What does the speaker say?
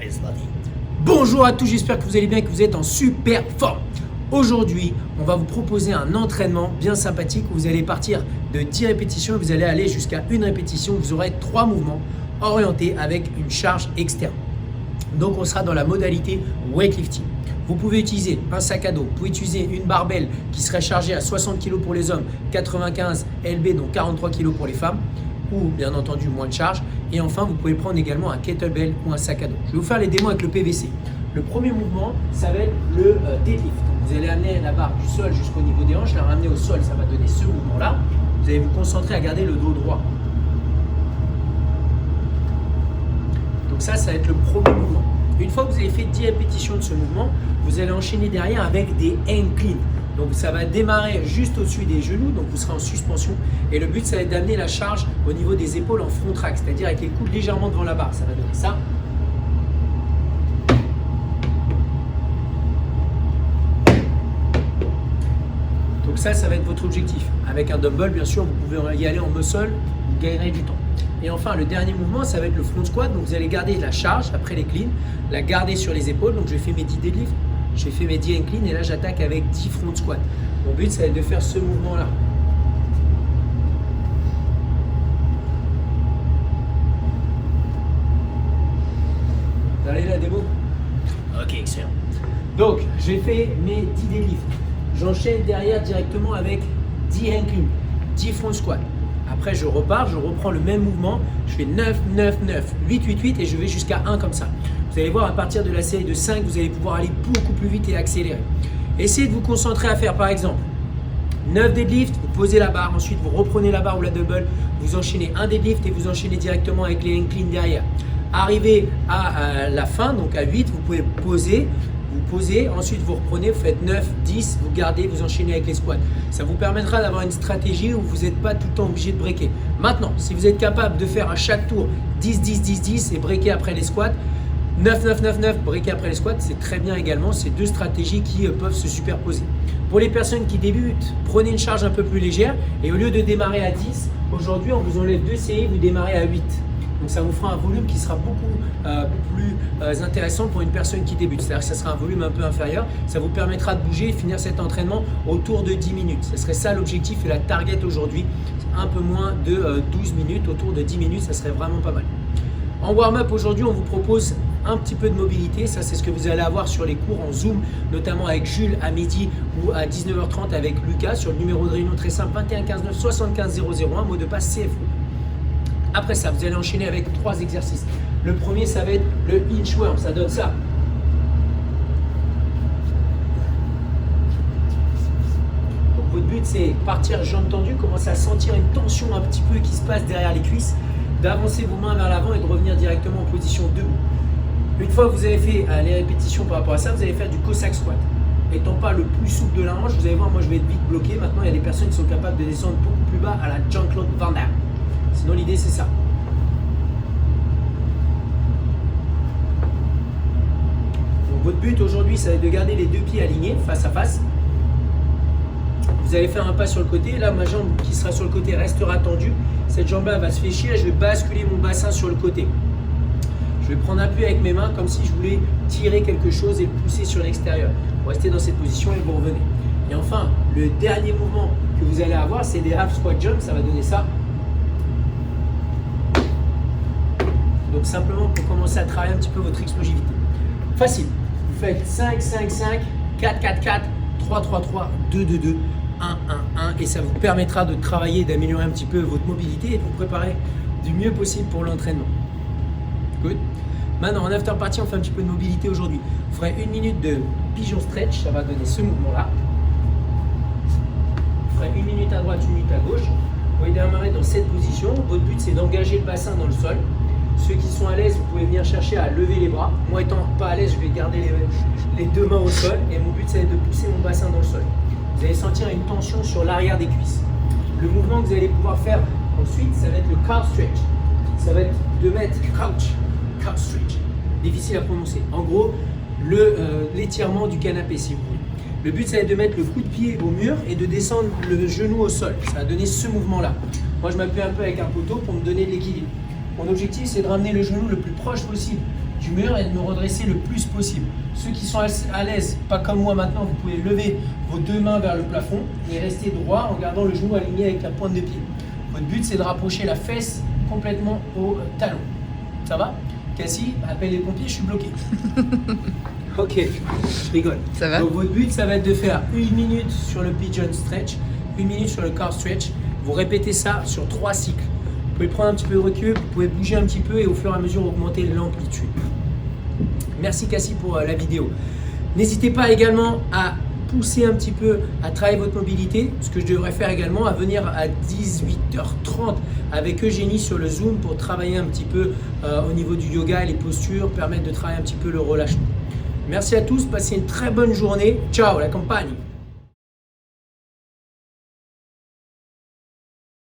it's parti. Bonjour à tous, j'espère que vous allez bien et que vous êtes en super forme. Aujourd'hui, on va vous proposer un entraînement bien sympathique où vous allez partir de 10 répétitions et vous allez aller jusqu'à une répétition. Vous aurez 3 mouvements orientés avec une charge externe. Donc on sera dans la modalité weightlifting. Vous pouvez utiliser un sac à dos, vous pouvez utiliser une barbelle qui serait chargée à 60 kg pour les hommes, 95 lb, donc 43 kg pour les femmes, ou bien entendu moins de charge. Et enfin, vous pouvez prendre également un kettlebell ou un sac à dos. Je vais vous faire les démos avec le PVC. Le premier mouvement, ça va être le deadlift. Donc, vous allez amener la barre du sol jusqu'au niveau des hanches, la ramener au sol, ça va donner ce mouvement-là. Vous allez vous concentrer à garder le dos droit. Donc ça va être le premier mouvement. Une fois que vous avez fait 10 répétitions de ce mouvement, vous allez enchaîner derrière avec des hand clean. Donc ça va démarrer juste au-dessus des genoux, donc vous serez en suspension. Et le but, ça va être d'amener la charge au niveau des épaules en front track, c'est-à-dire avec les coudes légèrement devant la barre. Ça va donner ça. Donc ça va être votre objectif. Avec un dumbbell, bien sûr, vous pouvez y aller en muscle, vous gagnerez du temps. Et enfin, le dernier mouvement, ça va être le front squat. Donc vous allez garder la charge après les cleans, la garder sur les épaules. Donc je fais mes 10 deadlifts. J'ai fait mes 10 inclines et là j'attaque avec 10 front squats. Mon but, ça va être de faire ce mouvement-là. Vous allez la démo? Ok, excellent. Donc, j'ai fait mes 10 deadlifts. J'enchaîne derrière directement avec 10 inclines, 10 front squats. Après, je repars, je reprends le même mouvement. Je fais 9, 9, 9, 8, 8, 8 et je vais jusqu'à 1 comme ça. Vous allez voir, à partir de la série de 5, vous allez pouvoir aller beaucoup plus vite et accélérer. Essayez de vous concentrer à faire, par exemple, 9 deadlifts, vous posez la barre, ensuite vous reprenez la barre ou la dumbbell, vous enchaînez un deadlift et vous enchaînez directement avec les inclines derrière. Arrivé à la fin, donc à 8, vous pouvez poser. Vous posez, ensuite vous reprenez, vous faites 9, 10, vous gardez, vous enchaînez avec les squats. Ça vous permettra d'avoir une stratégie où vous n'êtes pas tout le temps obligé de breaker. Maintenant, si vous êtes capable de faire à chaque tour 10, 10, 10, 10 et breaker après les squats, 9, 9, 9, 9, breaker après les squats, c'est très bien également. C'est deux stratégies qui peuvent se superposer. Pour les personnes qui débutent, prenez une charge un peu plus légère et au lieu de démarrer à 10, aujourd'hui on vous enlève 2 séries, vous démarrez à 8. Donc ça vous fera un volume qui sera beaucoup plus intéressant pour une personne qui débute. C'est-à-dire que ça sera un volume un peu inférieur. Ça vous permettra de bouger et finir cet entraînement autour de 10 minutes. Ce serait ça l'objectif et la target aujourd'hui. Un peu moins de 12 minutes, autour de 10 minutes, ça serait vraiment pas mal. En warm-up aujourd'hui, on vous propose un petit peu de mobilité. Ça, c'est ce que vous allez avoir sur les cours en Zoom, notamment avec Jules à midi ou à 19h30 avec Lucas sur le numéro de réunion très simple 21 15 9 75 001, mot de passe CFO. Après ça, vous allez enchaîner avec 3 exercices. Le premier, ça va être le inchworm, ça donne ça. Donc votre but, c'est partir jambes tendues, commencer à sentir une tension un petit peu qui se passe derrière les cuisses, d'avancer vos mains vers l'avant et de revenir directement en position debout. Une fois que vous avez fait les répétitions par rapport à ça, vous allez faire du Cossack squat. Étant pas le plus souple de la hanche, vous allez voir, moi je vais être vite bloqué. Maintenant, il y a des personnes qui sont capables de descendre beaucoup plus bas à la Jean-Claude Van Damme. Sinon, l'idée, c'est ça. Donc, votre but aujourd'hui, ça va être de garder les 2 pieds alignés face à face. Vous allez faire un pas sur le côté. Là, ma jambe qui sera sur le côté restera tendue. Cette jambe-là va se fléchir et je vais basculer mon bassin sur le côté. Je vais prendre appui avec mes mains comme si je voulais tirer quelque chose et le pousser sur l'extérieur. Vous restez dans cette position et vous revenez. Et enfin, le dernier mouvement que vous allez avoir, c'est des half squat jumps. Ça va donner ça. Donc simplement pour commencer à travailler un petit peu votre explosivité. Facile. Vous faites 5, 5, 5, 4, 4, 4, 3, 3, 3, 2, 2, 2, 1, 1, 1. Et ça vous permettra de travailler, d'améliorer un petit peu votre mobilité et de vous préparer du mieux possible pour l'entraînement. Good. Maintenant, en after party, on fait un petit peu de mobilité aujourd'hui. Vous ferez 1 minute de pigeon stretch. Ça va donner ce mouvement-là. Vous ferez 1 minute à droite, 1 minute à gauche. Vous pouvez démarrer dans cette position. Votre but, c'est d'engager le bassin dans le sol. Ceux qui sont à l'aise, vous pouvez venir chercher à lever les bras. Moi étant pas à l'aise, je vais garder les 2 mains au sol et mon but c'est de pousser mon bassin dans le sol. Vous allez sentir une tension sur l'arrière des cuisses. Le mouvement que vous allez pouvoir faire ensuite, ça va être le calf stretch. Ça va être de mettre calf stretch. Difficile à prononcer. En gros, l'étirement du canapé si vous voulez. Le but ça va être de mettre le coup de pied au mur et de descendre le genou au sol. Ça va donner ce mouvement-là. Moi je m'appuie un peu avec un poteau pour me donner de l'équilibre. Mon objectif, c'est de ramener le genou le plus proche possible du mur et de me redresser le plus possible. Ceux qui sont à l'aise, pas comme moi maintenant, vous pouvez lever vos deux mains vers le plafond et rester droit en gardant le genou aligné avec la pointe de pied. Votre but, c'est de rapprocher la fesse complètement au talon. Ça va? Cassie, appelle les pompiers, je suis bloqué. Ok, je rigole. Ça va? Donc votre but, ça va être de faire 1 minute sur le pigeon stretch, 1 minute sur le car stretch. Vous répétez ça sur 3 cycles. Vous pouvez prendre un petit peu de recul, vous pouvez bouger un petit peu et au fur et à mesure augmenter l'amplitude. Merci Cassie pour la vidéo. N'hésitez pas également à pousser un petit peu, à travailler votre mobilité, ce que je devrais faire également, à venir à 18h30 avec Eugénie sur le Zoom pour travailler un petit peu au niveau du yoga et les postures, permettre de travailler un petit peu le relâchement. Merci à tous, passez une très bonne journée. Ciao la campagne.